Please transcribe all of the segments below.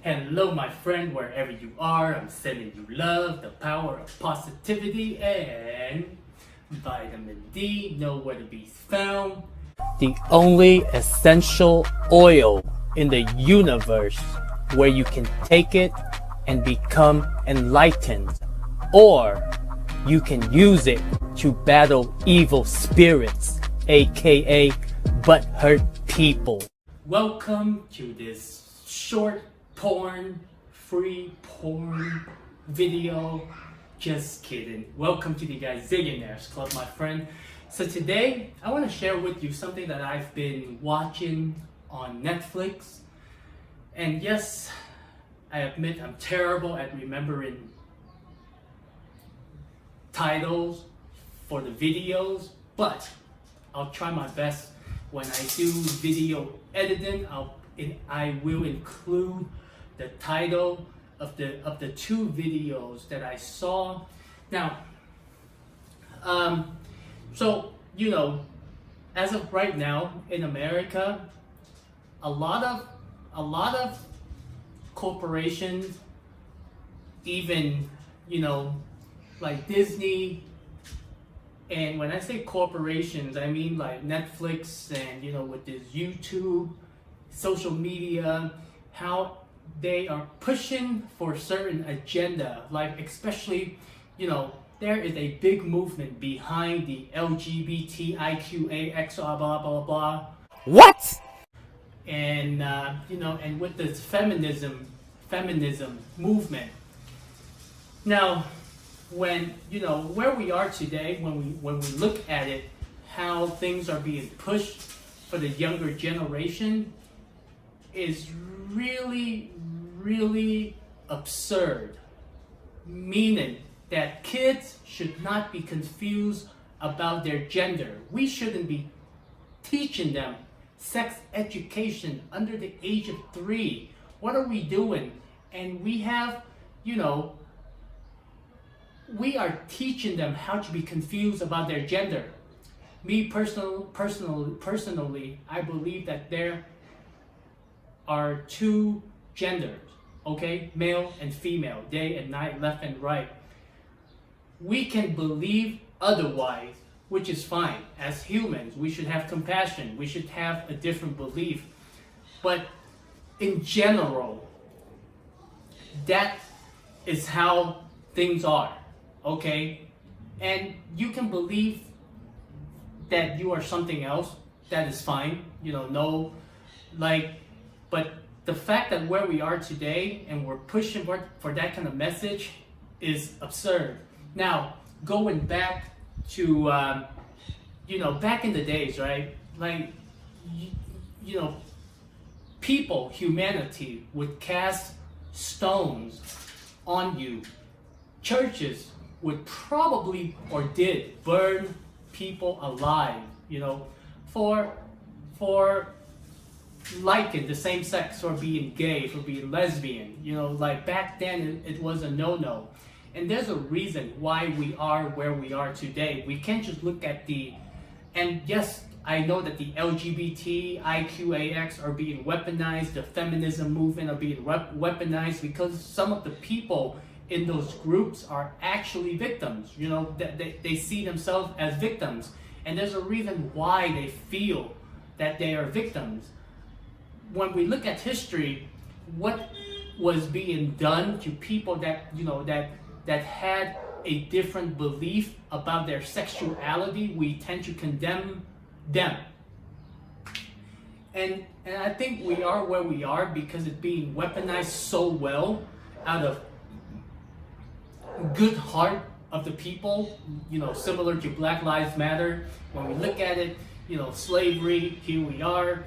Hello, my friend, wherever you are. I'm sending you love, the power of positivity, and vitamin D, nowhere to be found. The only essential oil in the universe where you can take it and become enlightened, or you can use it to battle evil spirits, aka butthurt people. Welcome to this short free porn video. Just kidding. Welcome to the Gazillionaires Club, my friend. So today, I want to share with you something that I've been watching on Netflix. And yes, I admit I'm terrible at remembering titles for the videos, but I'll try my best. When I do video editing, I will include the title of the two videos that I saw. Now, so as of right now in America, a lot of corporations, even like Disney. And when I say corporations, I mean like Netflix and with this YouTube, social media, how they are pushing for a certain agenda. Like especially, there is a big movement behind the LGBTIQAX blah blah blah. What? And and with this feminism movement. Now, when where we are today, when we look at it, how things are being pushed for the younger generation is really absurd. Meaning that kids should not be confused about their gender. We shouldn't be teaching them sex education under the age of 3. What are we doing? And we have, we are teaching them how to be confused about their gender. Me personally, I believe that there are 2 genders, okay? Male and female, day and night, left and right. We can believe otherwise, which is fine. As humans, we should have compassion. We should have a different belief. But in general, that is how things are. Okay, and you can believe that you are something else. That is fine. But the fact that where we are today and we're pushing for that kind of message is absurd. Now, going back to back in the days, right? Like, humanity would cast stones on you. Churches would probably or did burn people alive, for liking the same sex, or being gay, for being lesbian. Like back then it was a no-no. And there's a reason why we are where we are today. We can't just look at and yes, I know that the LGBTIQAX are being weaponized, the feminism movement are being weaponized because some of the people in those groups are actually victims. They see themselves as victims, and there's a reason why they feel that they are victims. When we look at history, what was being done to people that that had a different belief about their sexuality, we tend to condemn them. And I think we are where we are because it's being weaponized so well out of good heart of the people, similar to Black Lives Matter. When we look at it, slavery, here we are,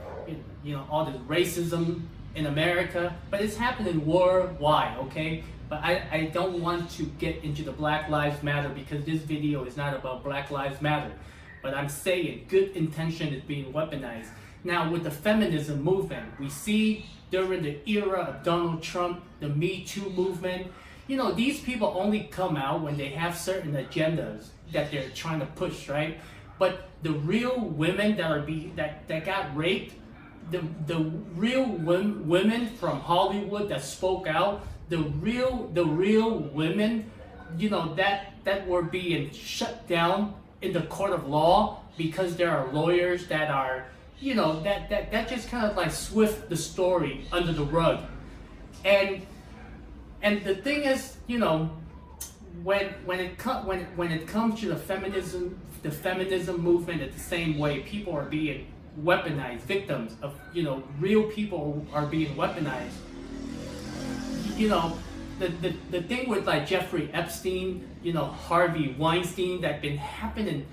all this racism in America, but it's happening worldwide, okay? But I don't want to get into the Black Lives Matter because this video is not about Black Lives Matter. But I'm saying good intention is being weaponized. Now with the feminism movement, we see during the era of Donald Trump, the Me Too movement, these people only come out when they have certain agendas that they're trying to push, right? But the real women that got raped, the real women from Hollywood that spoke out, the real women, that were being shut down in the court of law because there are lawyers that are, that just kind of like swift the story under the rug. And the thing is, when it comes to the feminism movement, it's the same way. People are being weaponized, victims of, real people are being weaponized. The thing with like Jeffrey Epstein, Harvey Weinstein, that been happening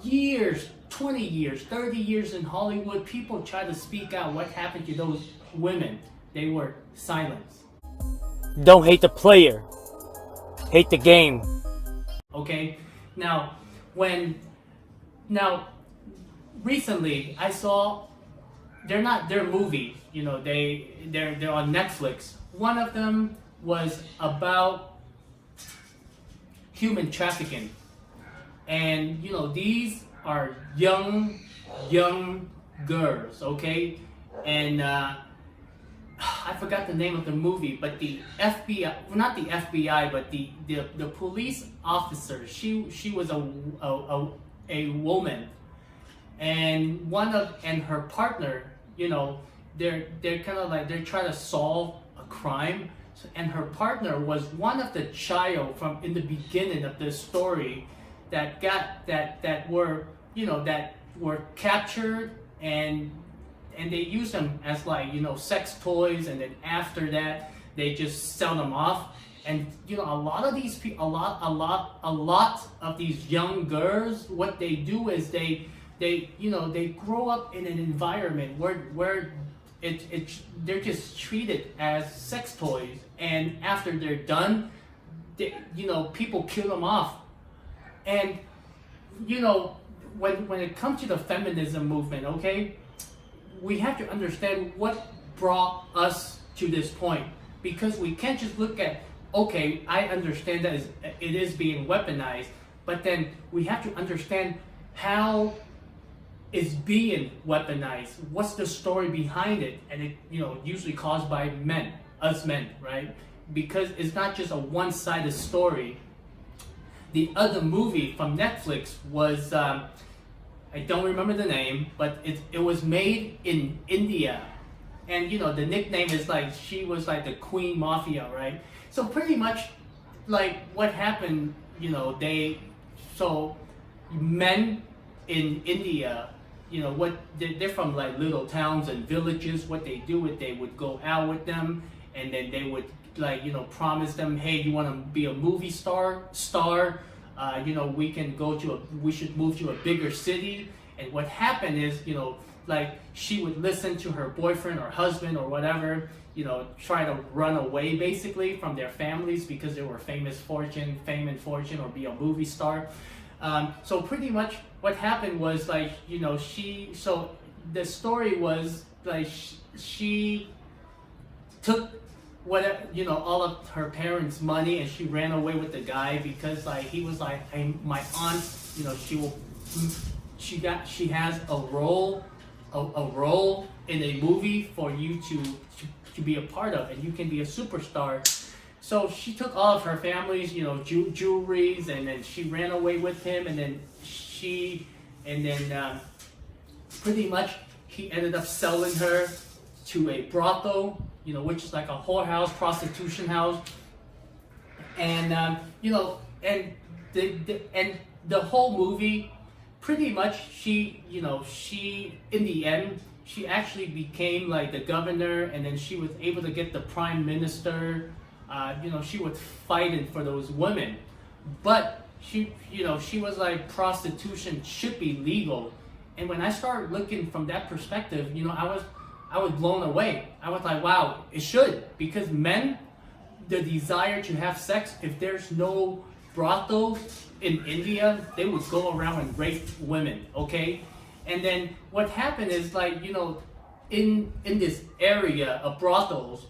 years, 20 years, 30 years in Hollywood. People try to speak out. What happened to those women? They were silenced. Don't hate the player, hate the game. Okay, now recently I saw they're movies. They're on Netflix. One of them was about human trafficking, and these are young girls, okay, and I forgot the name of the movie, but the FBI, not the FBI, but the police officer, she was a woman, and her partner, they're kind of like, they're trying to solve a crime, and her partner was one of the child from in the beginning of the story that were captured, and they use them as like sex toys, and then after that they just sell them off. And a lot of these people, a lot of these young girls, what they do is they grow up in an environment where they're just treated as sex toys, and after they're done, people kill them off. And when it comes to the feminism movement, okay, we have to understand what brought us to this point, because we can't just look at, okay, I understand that it is being weaponized, but then we have to understand how it's being weaponized. What's the story behind it? And it, usually caused by us men, right? Because it's not just a one-sided story. The other movie from Netflix was, I don't remember the name, but it was made in India. And the nickname is like, she was like the Queen Mafia, right? So pretty much like what happened, so men in India, they're from like little towns and villages. What they do is they would go out with them, and then they would like, promise them, hey, you want to be a movie star, we should move to a bigger city. And what happened is, like she would listen to her boyfriend or husband or whatever, try to run away basically from their families because they were fame and fortune, or be a movie star. So pretty much what happened was like, so the story was like she took all of her parents' money, and she ran away with the guy because like he was like, hey, my aunt, she has a role in a movie for you to be a part of, and you can be a superstar. So she took all of her family's, jewelries, and then she ran away with him, and then pretty much he ended up selling her to a brothel, which is like a whorehouse, prostitution house, and and the whole movie, pretty much she in the end she actually became like the governor, and then she was able to get the prime minister. She was fighting for those women, but she was like, prostitution should be legal. And when I started looking from that perspective, I was blown away. I was like, wow, it should, because men, the desire to have sex, if there's no brothels in India, they would go around and rape women, okay? And then what happened is like, in this area of brothels,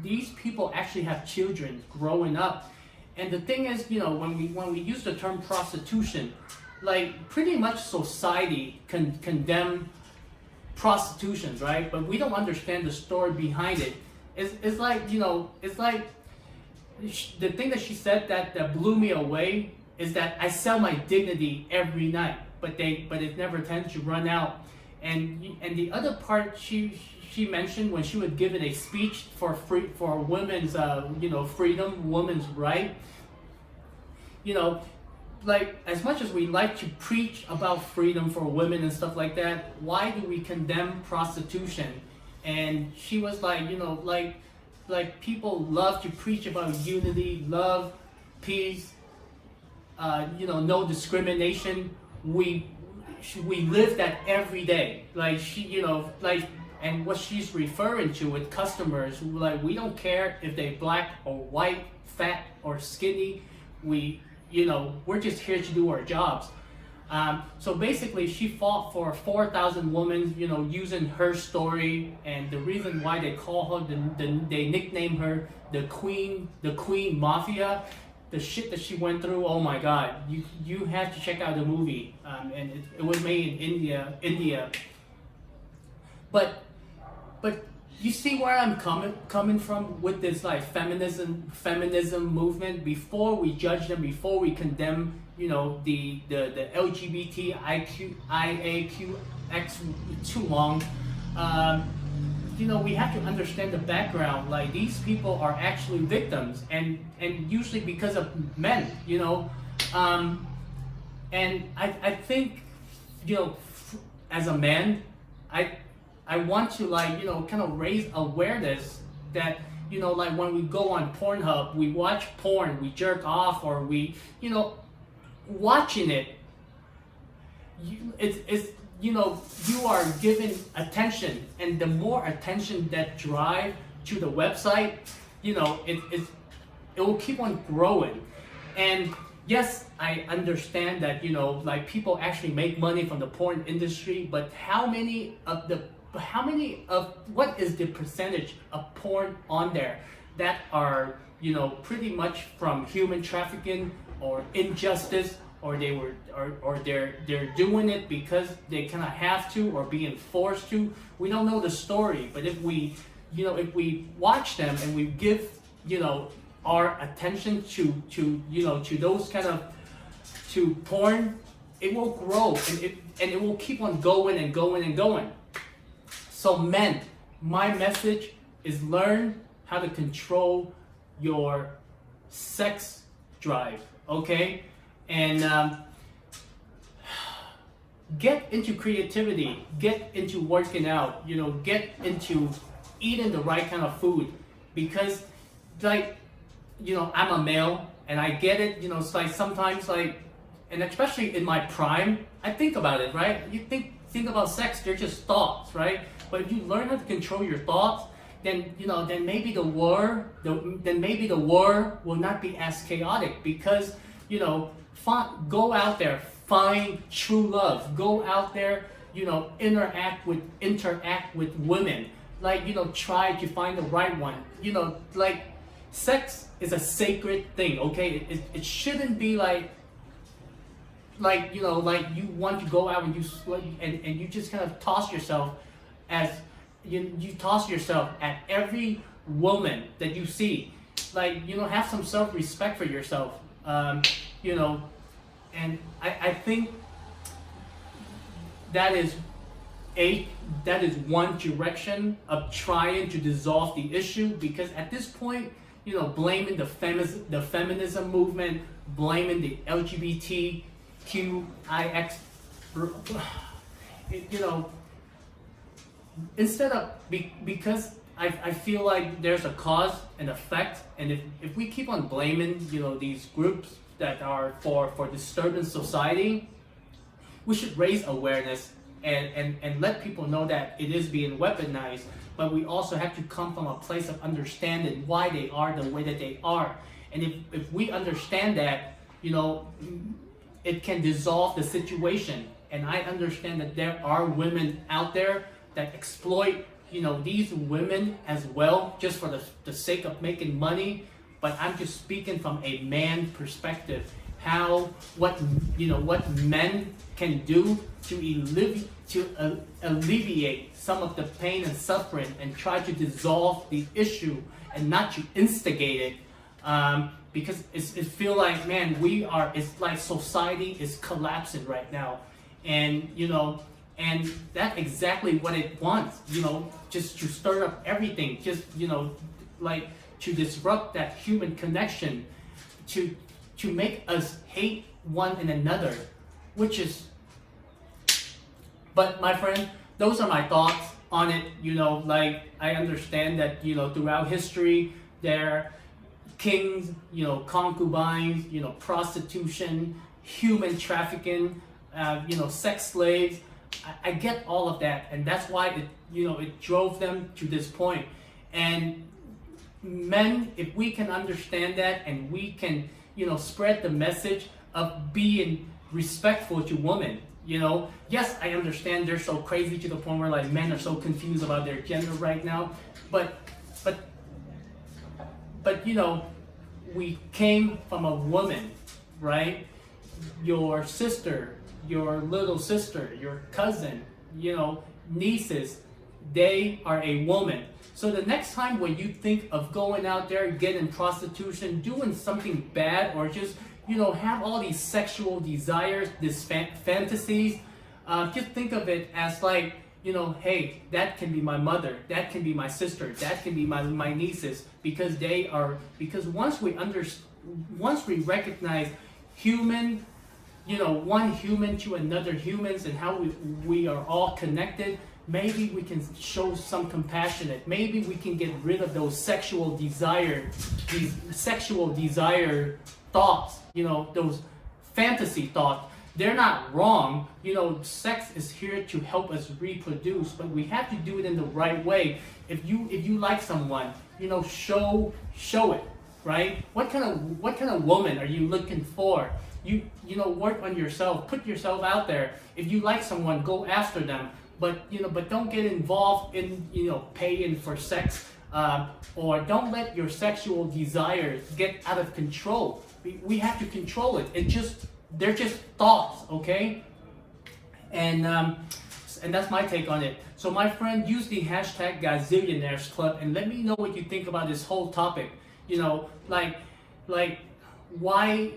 these people actually have children growing up. And the thing is, when we use the term prostitution, like pretty much society condemn prostitutions, right? But we don't understand the story behind it. It's like, it's like the thing that she said that blew me away is that I sell my dignity every night, but it never tends to run out. And the other part she mentioned when she was given a speech for women's freedom, women's right. Like, as much as we like to preach about freedom for women and stuff like that, why do we condemn prostitution? And she was like, like people love to preach about unity, love, peace, no discrimination. We live that every day. Like and what she's referring to with customers, like, we don't care if they black or white, fat or skinny. We're just here to do our jobs. So basically, she fought for 4,000 women, using her story, and the reason why they call her, they nickname her the Queen Mafia. The shit that she went through, oh my God! You have to check out the movie, and it was made in India. But you see where I'm coming from with this, like, feminism movement. Before we judge them, before we condemn, the LGBTIAQX too long, we have to understand the background. Like, these people are actually victims, and usually because of men, and I think, as a man, I want to, like, kind of raise awareness that, like, when we go on Pornhub, we watch porn, we jerk off, or we, watching it, you are given attention, and the more attention that drive to the website, it will keep on growing. And yes, I understand that, like, people actually make money from the porn industry, but what is the percentage of porn on there that are, pretty much from human trafficking or injustice, or they're doing it because they kind of have to, or being forced to? We don't know the story, but if we watch them and we give, our attention to those kind of, to porn, it will grow, and it will keep on going and going and going. So men, my message is learn how to control your sex drive, okay? And get into creativity, get into working out, get into eating the right kind of food. Because, like, I'm a male, and I get it, it's like sometimes, like, and especially in my prime, I think about it, right? You think about sex, they're just thoughts, right? But if you learn how to control your thoughts, then maybe the war will not be as chaotic, because go out there, find true love, go out there, interact with women, like, try to find the right one. Like, sex is a sacred thing, okay? It shouldn't be like you want to go out and you just kind of toss yourself as you toss yourself at every woman that you see. Like, have some self-respect for yourself, and I think that is one direction of trying to dissolve the issue, because at this point, blaming the feminism movement, blaming the LGBTQIX, instead of, because I feel like there's a cause and effect, and if we keep on blaming, these groups that are for disturbing society, we should raise awareness and let people know that it is being weaponized. But we also have to come from a place of understanding why they are the way that they are. And if we understand that, it can dissolve the situation. And I understand that there are women out there that exploit, these women as well, just for the sake of making money. But I'm just speaking from a man perspective. what men can do to alleviate some of the pain and suffering, and try to dissolve the issue and not to instigate it. Because it feel like, man, it's like society is collapsing right now, and and that's exactly what it wants, just to stir up everything, just like to disrupt that human connection, to make us hate one and another, which is. But my friend, those are my thoughts on it. Like, I understand that throughout history there kings, concubines, prostitution, human trafficking, sex slaves. I get all of that, and that's why it drove them to this point. And men, if we can understand that, and we can spread the message of being respectful to women. Yes, I understand they're so crazy to the point where like men are so confused about their gender right now, but we came from a woman, right? Your sister, your little sister, your cousin, nieces, they are a woman. So the next time when you think of going out there, getting prostitution, doing something bad, or just have all these sexual desires, these fantasies, just think of it as like, hey, that can be my mother, that can be my sister, that can be my nieces, because once we recognize human, one human to another humans, and how we are all connected, maybe we can show some compassion. Maybe we can get rid of those sexual desire thoughts, those fantasy thoughts. They're not wrong. Sex is here to help us reproduce, but we have to do it in the right way. If you like someone, show it, right? What kind of woman are you looking for? Work on yourself, put yourself out there. If you like someone, go after them, but don't get involved in paying for sex, or don't let your sexual desires get out of control. We have to control it. They're just thoughts, okay? And that's my take on it. So my friend, use the hashtag Gazillionaires Club and let me know what you think about this whole topic. Like why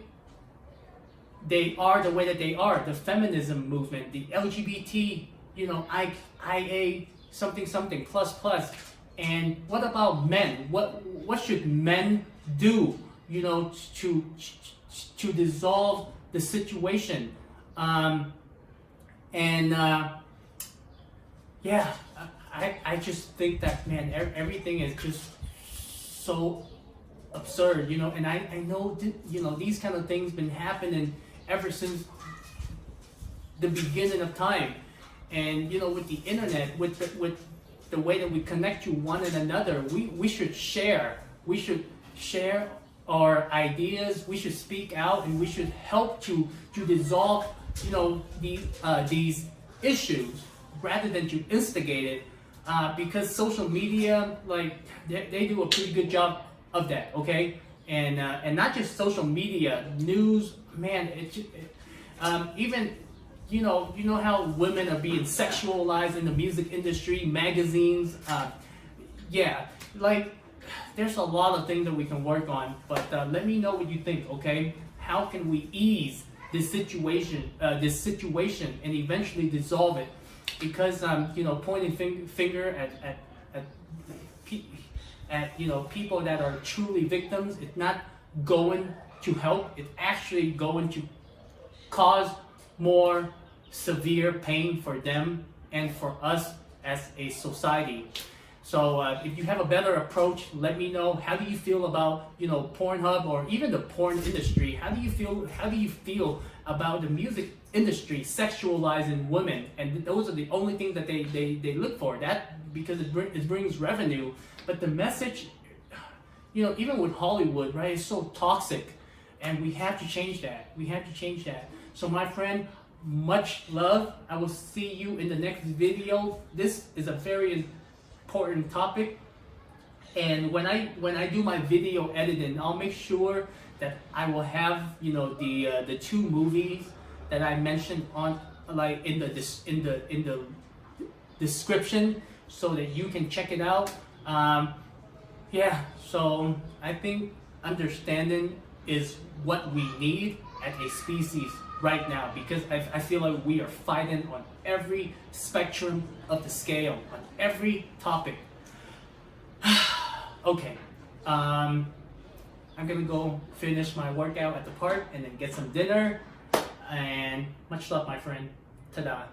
they are the way that they are, the feminism movement, the LGBT, IA something plus. And what about men? What should men do, to dissolve the situation? I just think that, man, everything is just so absurd, and I know these kind of things been happening ever since the beginning of time. And with the internet, with the way that we connect to one another, we should share our ideas. We should speak out, and we should help to dissolve these issues rather than to instigate it, because social media, like they do a pretty good job of that, okay? And not just social media, news, man. Even how women are being sexualized in the music industry, magazines. There's a lot of things that we can work on, but let me know what you think, okay? How can we ease this situation and eventually dissolve it? Because pointing finger at people that are truly victims, it's not going to help. It's actually going to cause more severe pain for them and for us as a society. So if you have a better approach, let me know. How do you feel about Pornhub or even the porn industry? How do you feel about the music industry sexualizing women? And those are the only things that they look for. That because it brings revenue. But the message, even with Hollywood, right, is so toxic, and we have to change that. So my friend, much love. I will see you in the next video. This is a very important topic, and when I do my video editing, I'll make sure that I will have, you know, the two movies that I mentioned on, like, in the description, so that you can check it out. Yeah, so I think understanding is what we need as a species right now, because I feel like we are fighting on every spectrum of the scale, on every topic. Okay, I'm gonna go finish my workout at the park and then get some dinner. And much love, my friend. Ta-da.